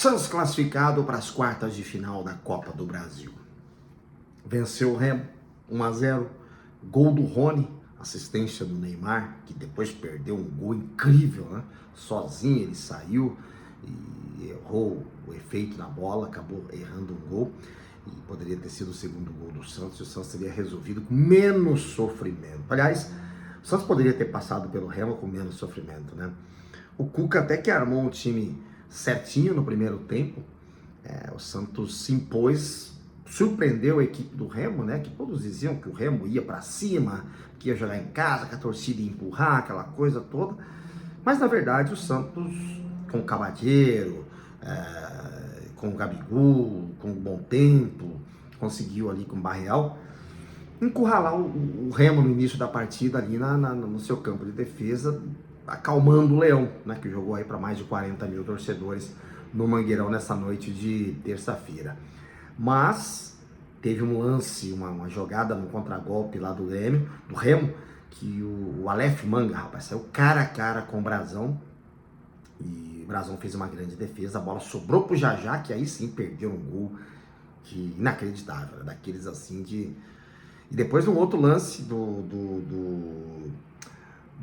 Santos classificado para as quartas de final da Copa do Brasil. Venceu o Remo 1-0, gol do Rony, assistência do Neymar, que depois perdeu um gol incrível, né? Sozinho ele saiu e errou o efeito na bola, acabou errando um gol e poderia ter sido o segundo gol do Santos e o Santos teria resolvido com menos sofrimento. Aliás, o Santos poderia ter passado pelo Remo com menos sofrimento, né? O Cuca até que armou um time certinho no primeiro tempo, o Santos se impôs, surpreendeu a equipe do Remo, né? Que todos diziam que o Remo ia para cima, que ia jogar em casa, que a torcida ia empurrar, aquela coisa toda. Mas na verdade o Santos, com o Cavaleiro, com o Gabigol, com o Bom Tempo, conseguiu ali com o Barreal encurralar o Remo no início da partida ali no seu campo de defesa, acalmando o Leão, né, que jogou aí para mais de 40 mil torcedores no Mangueirão nessa noite de terça-feira. Mas teve um lance, uma jogada no contragolpe lá do Remo, que o Aleph Manga, rapaz, saiu cara a cara com o Brazão, e o Brazão fez uma grande defesa, a bola sobrou pro Jajá, que aí sim perdeu um gol que inacreditável, né, daqueles assim de... E depois um outro lance do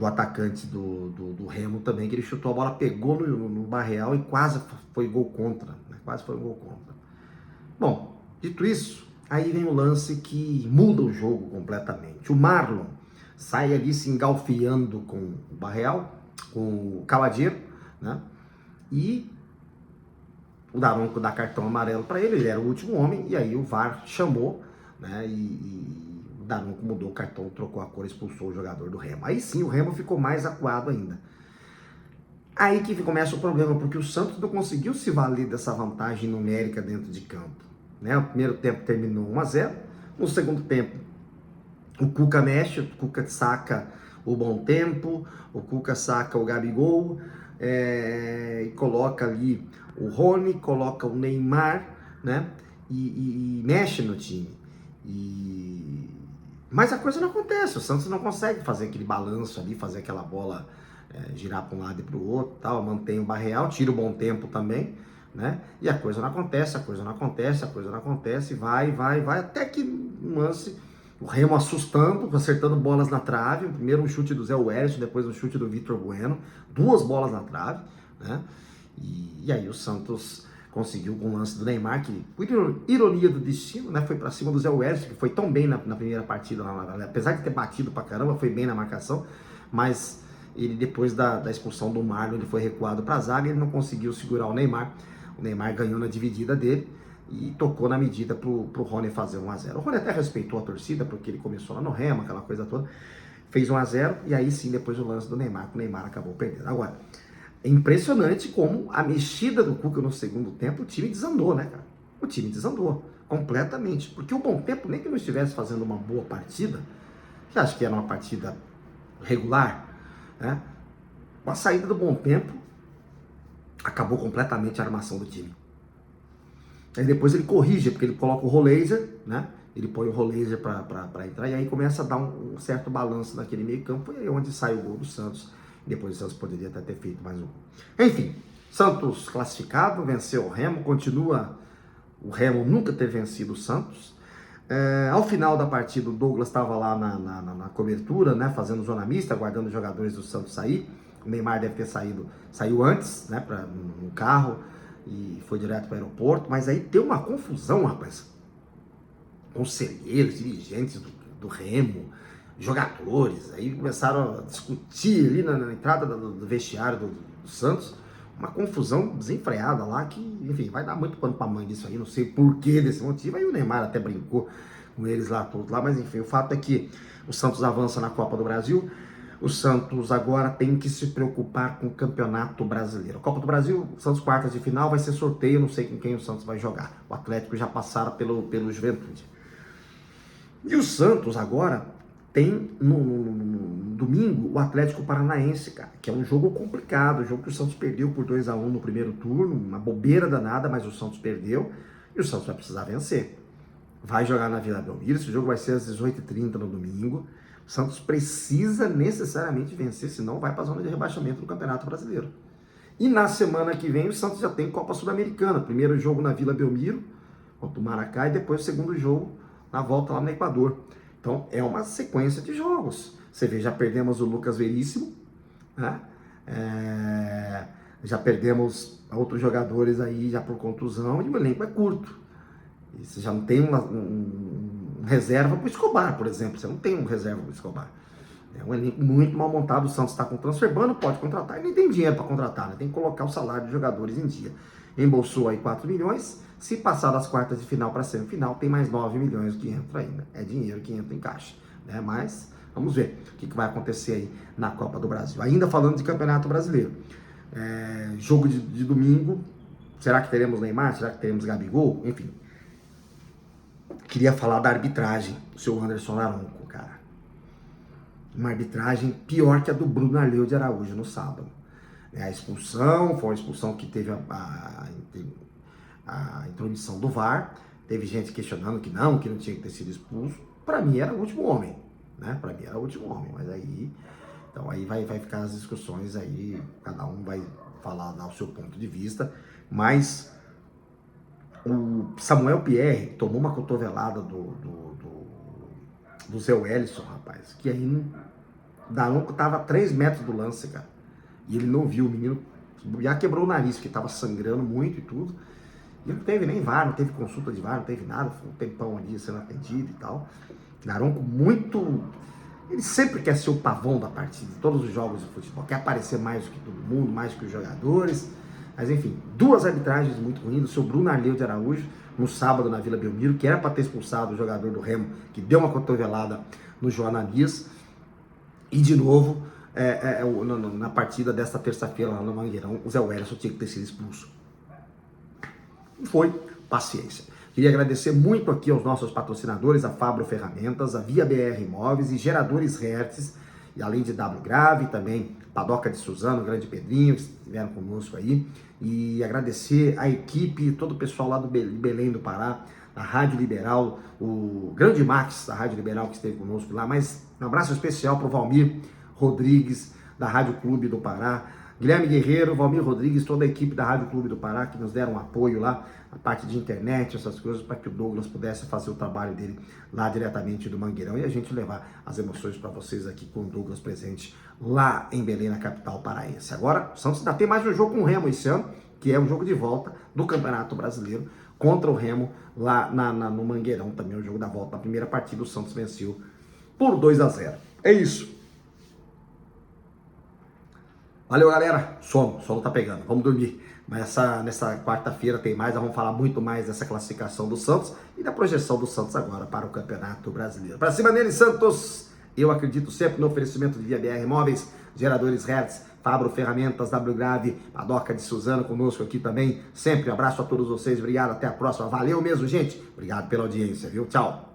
atacante do Remo também, que ele chutou a bola, pegou no Barreal e quase foi gol contra, né? Quase foi um gol contra. Bom, dito isso, aí vem o lance que muda o jogo completamente. O Marlon sai ali se engalfiando com o Barreal, com o Cavaleiro, né? E o Daronco dá cartão amarelo para ele era o último homem, e aí o VAR chamou, né? E o Daronco mudou o cartão, trocou a cor, expulsou o jogador do Remo. Aí sim o Remo ficou mais acuado ainda. Aí que começa o problema, porque o Santos não conseguiu se valer dessa vantagem numérica dentro de campo, né? O primeiro tempo terminou 1-0, no segundo tempo o Cuca mexe, o Cuca saca o Bom Tempo, o Cuca saca o Gabigol, e coloca ali o Rony, coloca o Neymar, né? E mexe no time. Mas a coisa não acontece, o Santos não consegue fazer aquele balanço ali, fazer aquela bola girar para um lado e para o outro, tal, mantém o Barreal, tira o Bom Tempo também, né? E a coisa não acontece, a coisa não acontece, a coisa não acontece, vai, até que um lance, o Remo assustando, acertando bolas na trave, primeiro um chute do Zé Wellington, depois um chute do Vitor Bueno, 2 bolas na trave, né? E aí o Santos conseguiu com o lance do Neymar, que, por ironia do destino, né, foi para cima do Zé Wellington, que foi tão bem na primeira partida, apesar de ter batido pra caramba, foi bem na marcação, mas ele, depois da expulsão do Marlon, ele foi recuado para a zaga, ele não conseguiu segurar o Neymar ganhou na dividida dele e tocou na medida pro Rony fazer 1-0. O Rony até respeitou a torcida, porque ele começou lá no Remo, aquela coisa toda, fez 1-0, e aí sim, depois o lance do Neymar, o Neymar acabou perdendo. Agora, é impressionante como a mexida do Cuca no segundo tempo, o time desandou, né, cara? O time desandou completamente, porque o Bom Tempo, nem que não estivesse fazendo uma boa partida, que acho que era uma partida regular, né? Com a saída do Bom Tempo, acabou completamente a armação do time. Aí depois ele corrige, porque ele coloca o Roleiser, né? Ele põe o Roleiser para entrar, e aí começa a dar um certo balanço naquele meio campo, e aí é onde sai o gol do Santos. Depois o Santos poderia até ter feito mais um gol. Enfim, Santos classificado, venceu o Remo, continua o Remo nunca ter vencido o Santos. Ao final da partida, o Douglas estava lá na cobertura, né, fazendo zona mista, aguardando os jogadores do Santos sair. O Neymar deve ter saiu antes, né, no carro, e foi direto para o aeroporto. Mas aí deu uma confusão, rapaz. Conselheiros, dirigentes do Remo, jogadores, aí começaram a discutir ali na entrada do vestiário do Santos, uma confusão desenfreada lá, que, enfim, vai dar muito pano pra mãe disso aí, não sei por que desse motivo, aí o Neymar até brincou com eles lá, todos lá, mas enfim, o fato é que o Santos avança na Copa do Brasil. O Santos agora tem que se preocupar com o Campeonato Brasileiro. A Copa do Brasil, Santos quartas de final, vai ser sorteio, não sei com quem o Santos vai jogar. O Atlético já passaram pelo Juventude. E o Santos agora tem no domingo o Atlético Paranaense, cara, que é um jogo complicado, um jogo que o Santos perdeu por 2-1 no primeiro turno, uma bobeira danada, mas o Santos perdeu, e o Santos vai precisar vencer. Vai jogar na Vila Belmiro, esse jogo vai ser às 18h30 no domingo. O Santos precisa necessariamente vencer, senão vai para a zona de rebaixamento do Campeonato Brasileiro. E na semana que vem o Santos já tem Copa Sul-Americana. Primeiro jogo na Vila Belmiro, contra o Maracá, e depois o segundo jogo na volta lá no Equador. Então é uma sequência de jogos. Você vê, já perdemos o Lucas Veríssimo, né? Já perdemos outros jogadores aí já por contusão, e o elenco é curto. E você já não tem um reserva para o Escobar, por exemplo. Você não tem um reserva para o Escobar. É um elenco muito mal montado. O Santos está com transfer ban, não pode contratar e nem tem dinheiro para contratar, né? Tem que colocar o salário dos jogadores em dia. Embolsou aí 4 milhões. Se passar das quartas de final para semifinal, tem mais 9 milhões que entra ainda. É dinheiro que entra em caixa, né? Mas vamos ver o que vai acontecer aí na Copa do Brasil. Ainda falando de Campeonato Brasileiro. Jogo de domingo. Será que teremos Neymar? Será que teremos Gabigol? Enfim. Queria falar da arbitragem do seu Anderson Aronco, cara. Uma arbitragem pior que a do Bruno Arleu de Araújo no sábado. A expulsão, foi uma expulsão que teve a intromissão do VAR. Teve gente questionando que não tinha que ter sido expulso. Para mim era o último homem, né? Para mim era o último homem, mas aí... Então aí vai ficar as discussões aí, cada um vai falar, dar o seu ponto de vista, mas... O Samuel Pierre tomou uma cotovelada do Zé Wellison, rapaz, que aí Daronco tava a 3 metros do lance, cara, e ele não viu, o menino já quebrou o nariz, porque tava sangrando muito e tudo, e não teve nem VAR, não teve consulta de VAR, não teve nada, foi um tempão ali sendo atendido e tal. Daronco muito... Ele sempre quer ser o pavão da partida, em todos os jogos de futebol, quer aparecer mais do que todo mundo, mais do que os jogadores. Mas enfim, 2 arbitragens muito ruins. O seu Bruno Arleu de Araújo, no sábado na Vila Belmiro, que era para ter expulsado o jogador do Remo, que deu uma cotovelada no João Ananias. E de novo, na partida desta terça-feira lá no Mangueirão, o Zé Wellison tinha que ter sido expulso. Não foi, paciência. Queria agradecer muito aqui aos nossos patrocinadores, a Fabro Ferramentas, a Via BR Imóveis e Geradores Hertz, e além de W Grave, também Padoca de Suzano, Grande Pedrinho, que estiveram conosco aí. E agradecer a equipe, todo o pessoal lá do Belém do Pará, da Rádio Liberal, o grande Max da Rádio Liberal que esteve conosco lá. Mas um abraço especial para o Valmir Rodrigues, da Rádio Clube do Pará. Guilherme Guerreiro, Valmir Rodrigues, toda a equipe da Rádio Clube do Pará, que nos deram um apoio lá, a parte de internet, essas coisas, para que o Douglas pudesse fazer o trabalho dele lá diretamente do Mangueirão e a gente levar as emoções para vocês aqui com o Douglas presente lá em Belém, na capital paraense. Agora, o Santos ainda tem mais um jogo com o Remo esse ano, que é um jogo de volta do Campeonato Brasileiro contra o Remo lá no Mangueirão, também o jogo da volta. Na primeira partida, o Santos venceu por 2-0. É isso. Valeu, galera. Sono tá pegando. Vamos dormir. Mas nessa quarta-feira tem mais. Vamos falar muito mais dessa classificação do Santos e da projeção do Santos agora para o Campeonato Brasileiro. Para cima dele, Santos. Eu acredito sempre no oferecimento de Via BR Imóveis, Geradores Hertz, Fabro Ferramentas, W Grave, Padoca de Suzano conosco aqui também. Sempre um abraço a todos vocês. Obrigado. Até a próxima. Valeu mesmo, gente. Obrigado pela audiência, viu? Tchau.